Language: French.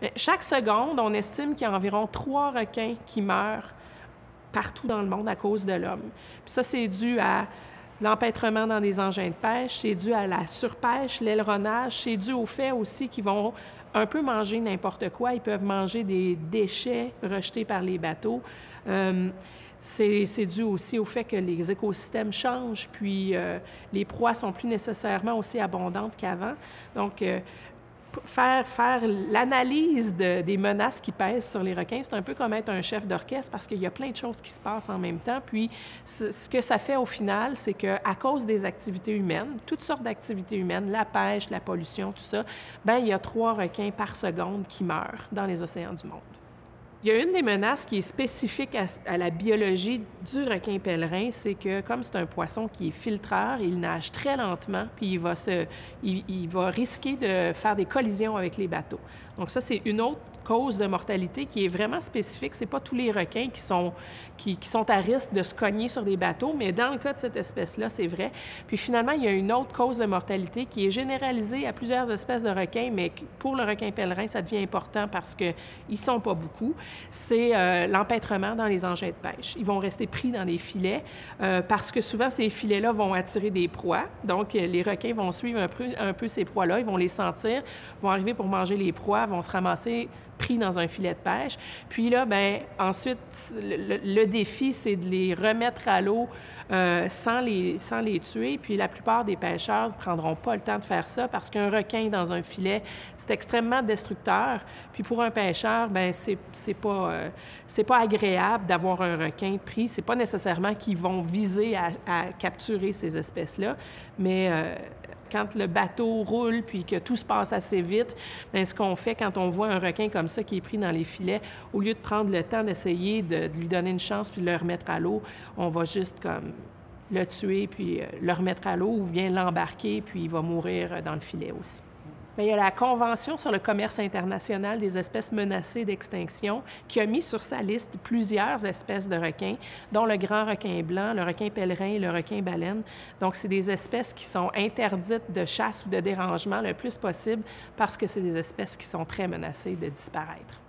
Mais chaque seconde, on estime qu'il y a environ 3 requins qui meurent partout dans le monde à cause de l'homme. Puis ça, c'est dû à l'empêtrement dans des engins de pêche, c'est dû à la surpêche, l'aileronnage, c'est dû au fait aussi qu'ils vont un peu manger n'importe quoi. Ils peuvent manger des déchets rejetés par les bateaux. C'est dû aussi au fait que les écosystèmes changent, puis les proies sont plus nécessairement aussi abondantes qu'avant. Donc, faire l'analyse des menaces qui pèsent sur les requins, c'est un peu comme être un chef d'orchestre parce qu'il y a plein de choses qui se passent en même temps. Puis, ce que ça fait au final, c'est qu'à cause des activités humaines, toutes sortes d'activités humaines, la pêche, la pollution, tout ça, bien, il y a 3 requins par seconde qui meurent dans les océans du monde. Il y a une des menaces qui est spécifique à la biologie du requin pèlerin, c'est que comme c'est un poisson qui est filtreur, il nage très lentement, puis il va risquer de faire des collisions avec les bateaux. Donc ça, c'est une autre cause de mortalité qui est vraiment spécifique. C'est pas tous les requins qui sont à risque de se cogner sur des bateaux, mais dans le cas de cette espèce-là, c'est vrai. Puis finalement, il y a une autre cause de mortalité qui est généralisée à plusieurs espèces de requins, mais pour le requin pèlerin, ça devient important parce qu'ils sont pas beaucoup. C'est l'empêtrement dans les engins de pêche. Ils vont rester pris dans des filets parce que souvent, ces filets-là vont attirer des proies. Donc, les requins vont suivre un peu ces proies-là. Ils vont les sentir, vont arriver pour manger les proies, vont se ramasser pris dans un filet de pêche. Puis là, bien, ensuite, le défi, c'est de les remettre à l'eau sans les tuer. Puis la plupart des pêcheurs ne prendront pas le temps de faire ça parce qu'un requin dans un filet, c'est extrêmement destructeur. Puis pour un pêcheur, bien, c'est pas agréable d'avoir un requin pris. C'est pas nécessairement qu'ils vont viser à capturer ces espèces-là, mais quand le bateau roule puis que tout se passe assez vite, bien, ce qu'on fait quand on voit un requin comme ça qui est pris dans les filets, au lieu de prendre le temps d'essayer de lui donner une chance puis de le remettre à l'eau, on va juste comme le tuer puis le remettre à l'eau ou bien l'embarquer puis il va mourir dans le filet aussi. Bien, il y a la Convention sur le commerce international des espèces menacées d'extinction qui a mis sur sa liste plusieurs espèces de requins, dont le grand requin blanc, le requin pèlerin et le requin baleine. Donc, c'est des espèces qui sont interdites de chasse ou de dérangement le plus possible parce que c'est des espèces qui sont très menacées de disparaître.